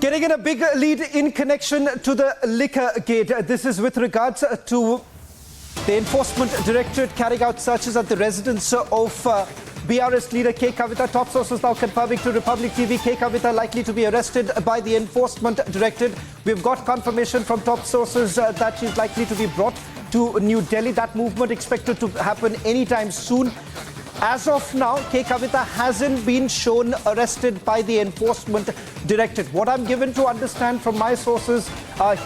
Getting in a big lead in connection to the Liquorgate. This is with regards to the Enforcement Directorate carrying out searches at the residence of BRS leader K Kavita. Top sources now confirming to Republic TV K Kavita likely to be arrested by the Enforcement Directorate. We've got confirmation from top sources that she's likely to be brought to New Delhi. That movement expected to happen anytime soon. As of now, K Kavita hasn't been shown arrested by the Enforcement Directorate. What I'm given to understand from my sources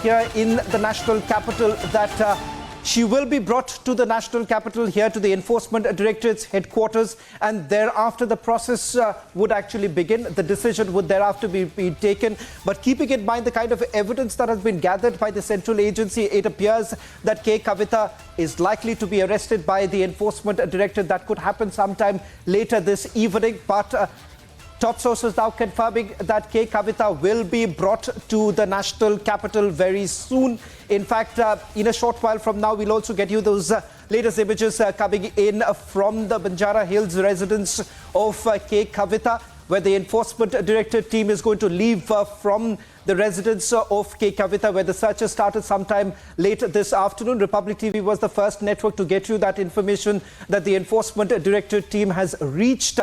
here in the national capital that she will be brought to the national capital here to the Enforcement Directorate's headquarters, and thereafter the process would actually begin. The decision would thereafter be taken. But keeping in mind the kind of evidence that has been gathered by the central agency, it appears that K Kavita is likely to be arrested by the Enforcement Directorate. That could happen sometime later this evening. But top sources now confirming that K Kavita will be brought to the national capital very soon. In fact, in a short while from now, we'll also get you those latest images coming in from the Banjara Hills residence of K Kavita, where the Enforcement Directorate team is going to leave from the residence of K Kavita, where the searches started sometime late this afternoon. Republic TV was the first network to get you that information that the Enforcement Directorate team has reached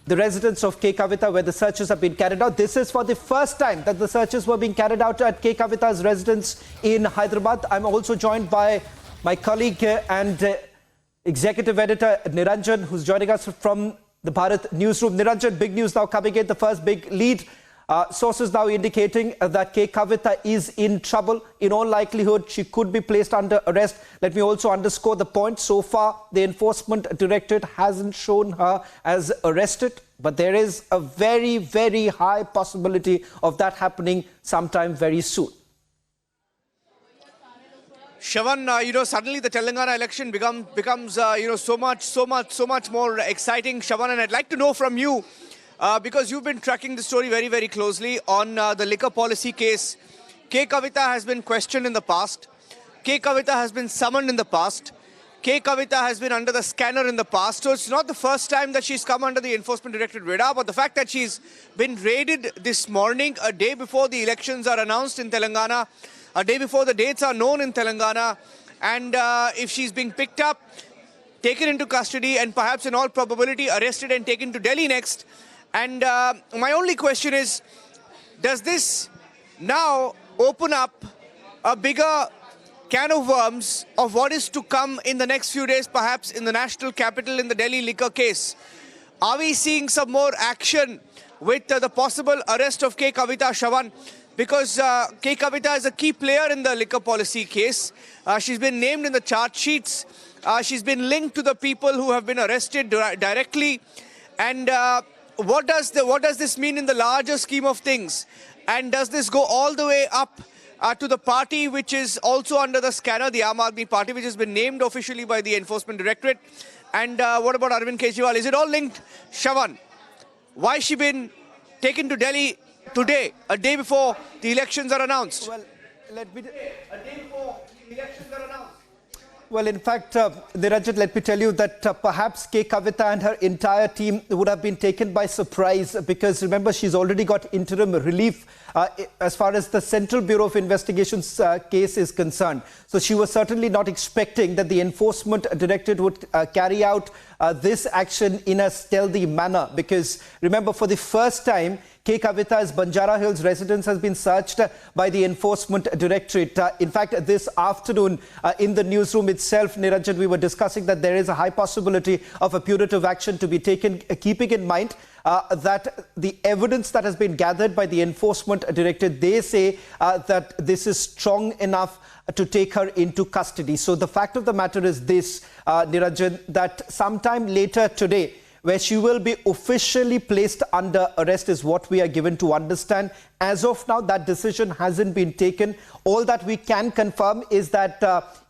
the residence of K Kavita, where the searches have been carried out. This is for the first time that the searches were being carried out at K Kavita's residence in Hyderabad. I'm also joined by my colleague and executive editor Niranjan, who's joining us from the Bharat newsroom. Niranjan, big news now coming in, the first big lead. Sources now indicating that K Kavita is in trouble. In all likelihood, she could be placed under arrest. Let me also underscore the point. So far, the Enforcement Directorate hasn't shown her as arrested, but there is a very, very high possibility of that happening sometime very soon. Shravan, suddenly the Telangana election becomes so much more exciting, Shravan, and I'd like to know from you, because you've been tracking the story very, very closely on the liquor policy case. K Kavita has been questioned in the past. K Kavita has been summoned in the past. K Kavita has been under the scanner in the past. So it's not the first time that she's come under the Enforcement Directorate radar, but the fact that she's been raided this morning, a day before the elections are announced in Telangana, a day before the dates are known in Telangana, and if she's being picked up, taken into custody, and perhaps in all probability arrested and taken to Delhi next. And my only question is, does this now open up a bigger can of worms of what is to come in the next few days, perhaps in the national capital in the Delhi liquor case? Are we seeing some more action with the possible arrest of K Kavita, Shravan? Because K Kavita is a key player in the liquor policy case. She's been named in the charge sheets. She's been linked to the people who have been arrested directly. And what does this mean in the larger scheme of things? And does this go all the way up to the party which is also under the scanner, the Aam Aadmi Party, which has been named officially by the Enforcement Directorate? And what about Arvind Kejriwal? Is it all linked? Shravan, why has she been taken to Delhi today, a day before the elections are announced? Well, a day before the elections are announced. Well, in fact, Niranjan, let me tell you that perhaps K Kavita and her entire team would have been taken by surprise, because remember, she's already got interim relief as far as the Central Bureau of Investigation's case is concerned. So she was certainly not expecting that the Enforcement Directorate would carry out this action in a stealthy manner, because remember, for the first time, K Kavita's Banjara Hills residence has been searched by the Enforcement Directorate. In fact, this afternoon in the newsroom itself, Niranjan, we were discussing that there is a high possibility of a punitive action to be taken, keeping in mind that the evidence that has been gathered by the Enforcement Directorate, they say that this is strong enough to take her into custody. So the fact of the matter is this, Niranjan, that sometime later today, where she will be officially placed under arrest is what we are given to understand. As of now, that decision hasn't been taken. All that we can confirm is that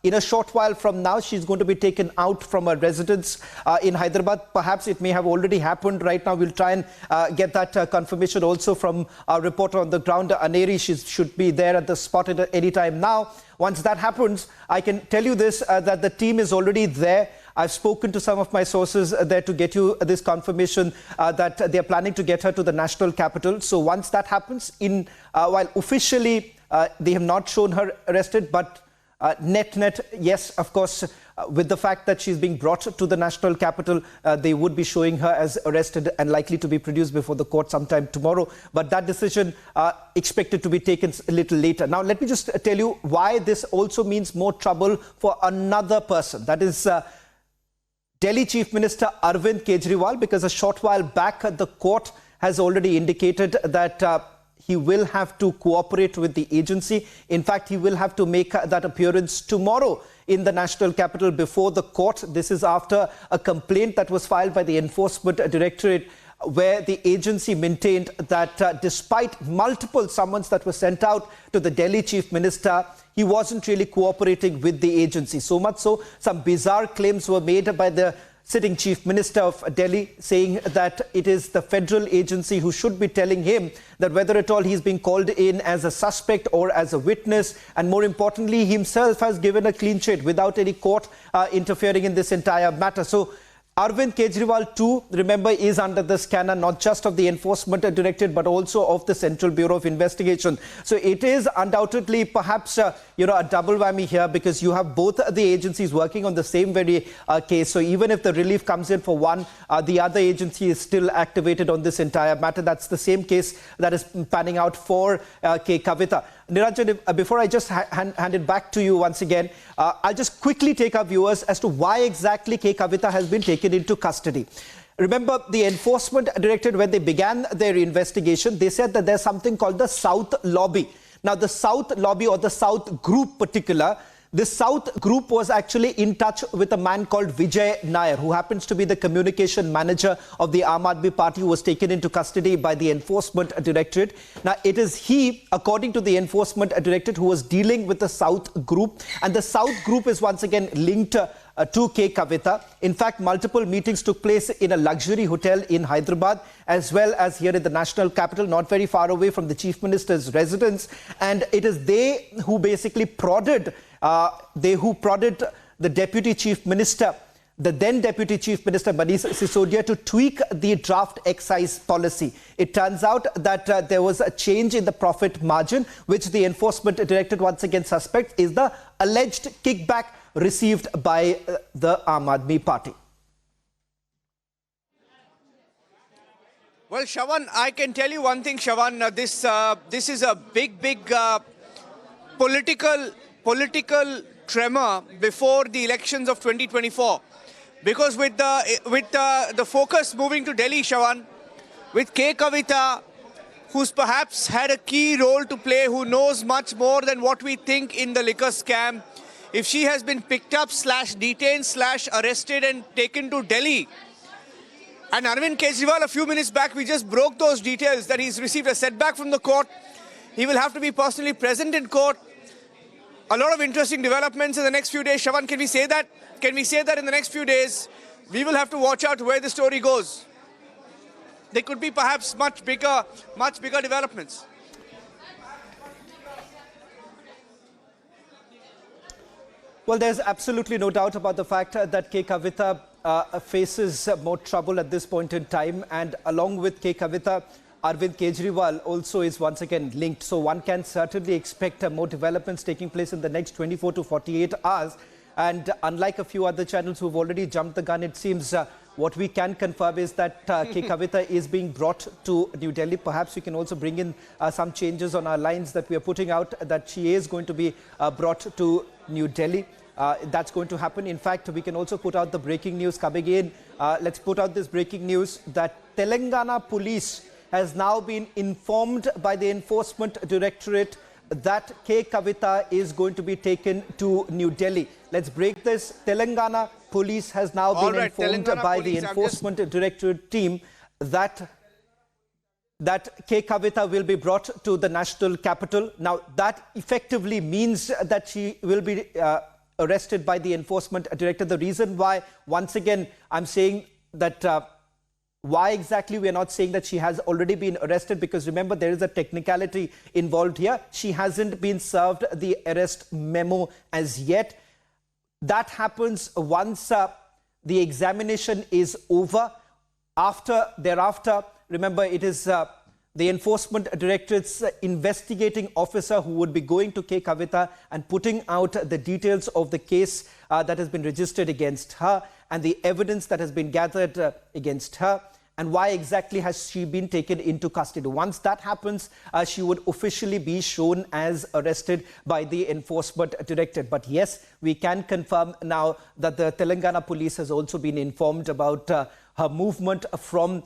in a short while from now, she's going to be taken out from her residence in Hyderabad. Perhaps it may have already happened right now. We'll try and get that confirmation also from our reporter on the ground, Aneri. She should be there at the spot at any time now. Once that happens, I can tell you this, that the team is already there I've spoken to some of my sources there to get you this confirmation that they're planning to get her to the national capital. So once that happens, while officially they have not shown her arrested, but net, yes, of course, with the fact that she's being brought to the national capital, they would be showing her as arrested and likely to be produced before the court sometime tomorrow. But that decision expected to be taken a little later. Now, let me just tell you why this also means more trouble for another person. That is Delhi Chief Minister Arvind Kejriwal, because a short while back, the court has already indicated that he will have to cooperate with the agency. In fact, he will have to make that appearance tomorrow in the national capital before the court. This is after a complaint that was filed by the Enforcement Directorate, where the agency maintained that despite multiple summons that were sent out to the Delhi Chief Minister, he wasn't really cooperating with the agency. So much so, some bizarre claims were made by the sitting Chief Minister of Delhi, saying that it is the federal agency who should be telling him that whether at all he's being called in as a suspect or as a witness. And more importantly, he himself has given a clean sheet without any court interfering in this entire matter. So Arvind Kejriwal too, remember, is under the scanner, not just of the Enforcement Directorate, but also of the Central Bureau of Investigation. So it is undoubtedly perhaps, a double whammy here, because you have both the agencies working on the same very case. So even if the relief comes in for one, the other agency is still activated on this entire matter. That's the same case that is panning out for K Kavita. Niranjan, before I just hand it back to you once again, I'll just quickly take our viewers as to why exactly K Kavita has been taken into custody. Remember, the Enforcement Directorate, when they began their investigation, they said that there's something called the South Lobby. Now, the South Lobby, or the South Group particular, the South Group was actually in touch with a man called Vijay Nair, who happens to be the communication manager of the Aam Aadmi Party, who was taken into custody by the Enforcement Directorate. Now, it is he, according to the Enforcement Directorate, who was dealing with the South Group. And the South Group is once again linked to K Kavita. In fact, multiple meetings took place in a luxury hotel in Hyderabad, as well as here in the national capital, not very far away from the Chief Minister's residence. And it is they who basically prodded the Deputy Chief Minister, the then Deputy Chief Minister Manish Sisodia, to tweak the draft excise policy. It turns out that there was a change in the profit margin, which the Enforcement Directorate once again suspects is the alleged kickback received by the Aam Aadmi Party. Well, Shravan, I can tell you one thing, Shravan. This is a big political tremor before the elections of 2024, because with the focus moving to Delhi, Shravan, with K Kavita, who's perhaps had a key role to play, who knows much more than what we think in the liquor scam. If she has been picked up / detained / arrested and taken to Delhi, and Arvind Kejriwal, a few minutes back, we just broke those details that he's received a setback from the court. He will have to be personally present in court. A lot of interesting developments in the next few days. Shravan, can we say that? Can we say that in the next few days, we will have to watch out where the story goes? There could be perhaps much bigger developments. Well, there's absolutely no doubt about the fact that K Kavita faces more trouble at this point in time. And along with K Kavita, Arvind Kejriwal also is once again linked. So one can certainly expect more developments taking place in the next 24 to 48 hours. And unlike a few other channels who've already jumped the gun, it seems what we can confirm is that K Kavita is being brought to New Delhi. Perhaps we can also bring in some changes on our lines that we are putting out, that she is going to be brought to New Delhi. That's going to happen. In fact, we can also put out the breaking news coming in. Let's put out this breaking news that Telangana police has now been informed by the Enforcement Directorate that K Kavita is going to be taken to New Delhi. Let's break this. Telangana police has now been informed by the Enforcement Directorate team that K Kavita will be brought to the national capital. Now, that effectively means that she will be arrested by the Enforcement Director. The reason why, once again, I'm saying that why exactly we are not saying that she has already been arrested, because remember, there is a technicality involved here. She hasn't been served the arrest memo as yet. That happens once the examination is over. Thereafter, remember, it is the Enforcement Directorate's investigating officer who would be going to K Kavita and putting out the details of the case that has been registered against her and the evidence that has been gathered against her, and why exactly has she been taken into custody. Once that happens, she would officially be shown as arrested by the Enforcement Directorate. But yes, we can confirm now that the Telangana police has also been informed about her movement from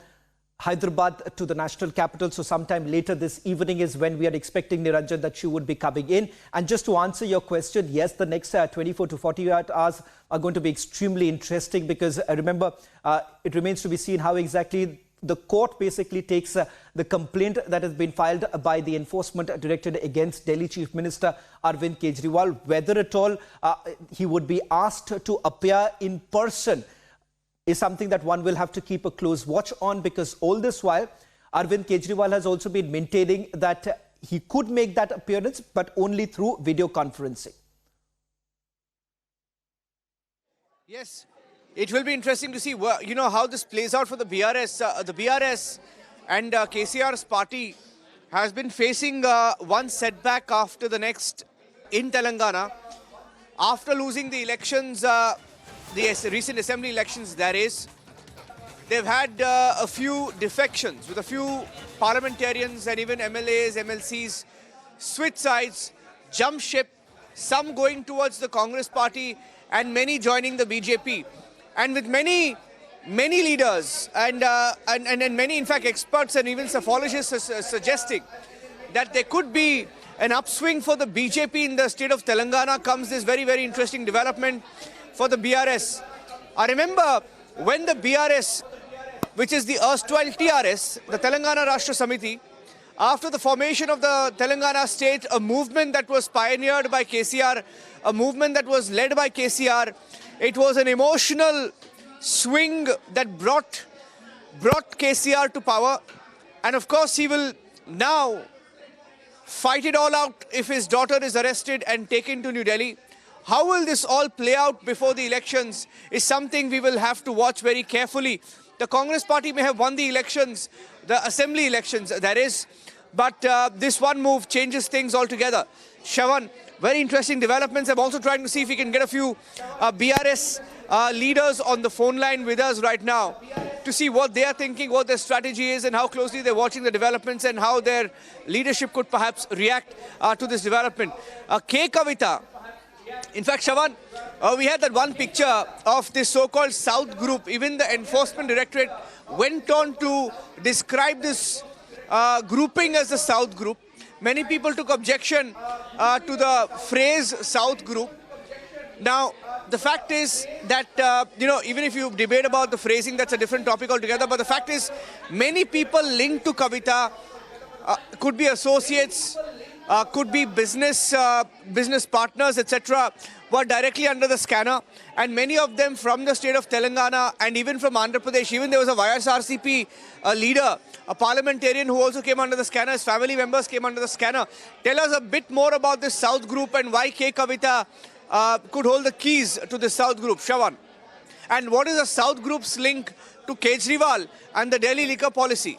Hyderabad to the national capital. So sometime later this evening is when we are expecting, Niranjan, that she would be coming in. And just to answer your question, yes, the next 24 to 48 hours are going to be extremely interesting, because remember, it remains to be seen how exactly the court basically takes the complaint that has been filed by the Enforcement Directorate against Delhi Chief Minister Arvind Kejriwal, whether at all he would be asked to appear in person is something that one will have to keep a close watch on, because all this while, Arvind Kejriwal has also been maintaining that he could make that appearance, but only through video conferencing. Yes, it will be interesting to see how this plays out for the BRS. The BRS and KCR's party has been facing one setback after the next in Telangana. After losing the elections, the recent assembly elections, they've had a few defections with a few parliamentarians and even MLAs, MLCs switch sides, jump ship, some going towards the Congress party and many joining the BJP. And with many leaders and many, in fact, experts and even psephologists suggesting that there could be an upswing for the BJP in the state of Telangana, comes this very, very interesting development for the BRS. I remember when the BRS, which is the erstwhile TRS, the Telangana Rashtra Samiti, after the formation of the Telangana state, a movement that was pioneered by KCR, a movement that was led by KCR, it was an emotional swing that brought KCR to power. And of course, he will now fight it all out if his daughter is arrested and taken to New Delhi. How will this all play out before the elections is something we will have to watch very carefully. The Congress party may have won the elections, the assembly elections, that is, but this one move changes things altogether. Shravan, very interesting developments. I'm also trying to see if we can get a few BRS leaders on the phone line with us right now to see what they are thinking, what their strategy is, and how closely they're watching the developments and how their leadership could perhaps react to this development. K Kavita. In fact, Shravan, we had that one picture of this so-called South group. Even the Enforcement Directorate went on to describe this grouping as the South group. Many people took objection to the phrase South group. Now, the fact is that, even if you debate about the phrasing, that's a different topic altogether. But the fact is, many people linked to Kavita could be associates, could be business partners, etc., were directly under the scanner, and many of them from the state of Telangana and even from Andhra Pradesh. Even there was a YSRCP leader, a parliamentarian who also came under the scanner. His family members came under the scanner. Tell us a bit more about this South group and why K Kavita could hold the keys to the South group, Shravan. And what is the South group's link to Kejriwal and the Delhi liquor policy?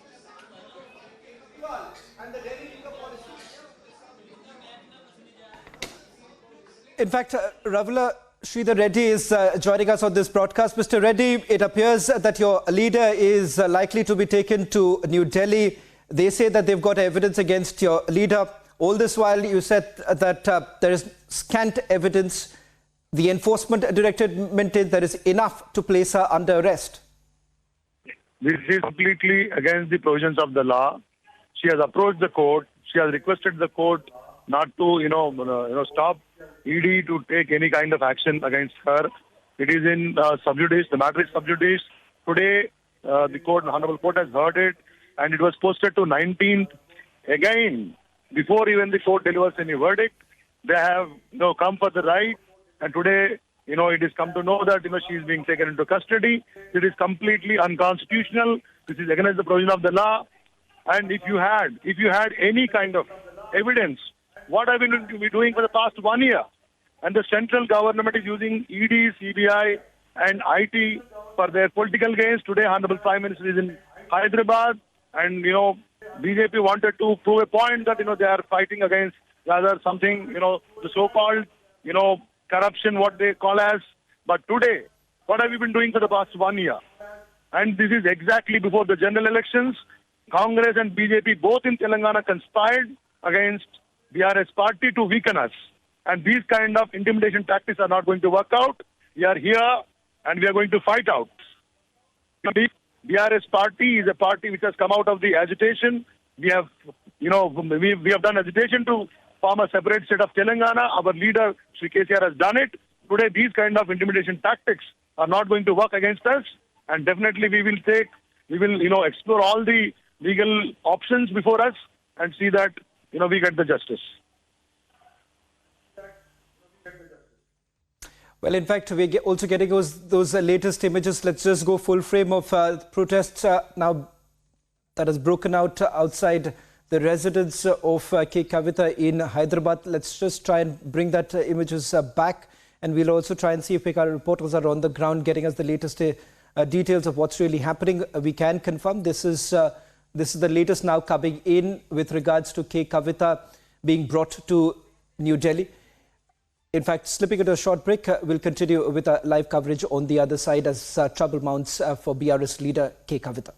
In fact, Ravula Sridhar Reddy is joining us on this broadcast. Mr. Reddy, it appears that your leader is likely to be taken to New Delhi. They say that they've got evidence against your leader. All this while, you said that there is scant evidence. The Enforcement Directorate maintains there is enough to place her under arrest. This is completely against the provisions of the law. She has approached the court. She has requested the court not to, stop ED to take any kind of action against her. It is in sub judice. The matter is sub judice. Today, the Honorable Court has heard it, and it was posted to 19th. Again, before even the court delivers any verdict, they have come for the right. And today, it is come to know that she is being taken into custody. It is completely unconstitutional. This is against the provision of the law. And if you had any kind of evidence, what have we been doing for the past 1 year? And the central government is using ED, CBI, and IT for their political gains. Today, Honorable Prime Minister is in Hyderabad, and BJP wanted to prove a point that they are fighting against rather something the so-called corruption, what they call as. But today, what have we been doing for the past 1 year? And this is exactly before the general elections. Congress and BJP both in Telangana conspired against BRS party to weaken us. And these kind of intimidation tactics are not going to work out. We are here and we are going to fight out. The BRS party is a party which has come out of the agitation. We have, we have done agitation to form a separate state of Telangana. Our leader, Sri KCR, has done it. Today, these kind of intimidation tactics are not going to work against us. And definitely we will explore all the legal options before us and see that, we get the justice. Well, in fact, we're also getting those latest images. Let's just go full frame of protests now that has broken out outside the residence of K Kavita in Hyderabad. Let's just try and bring that images back, and we'll also try and see if our reporters are on the ground getting us the latest details of what's really happening. We can confirm this is the latest now coming in with regards to K Kavita being brought to New Delhi. In fact, slipping into a short break, we'll continue with live coverage on the other side as trouble mounts for BRS leader K Kavita.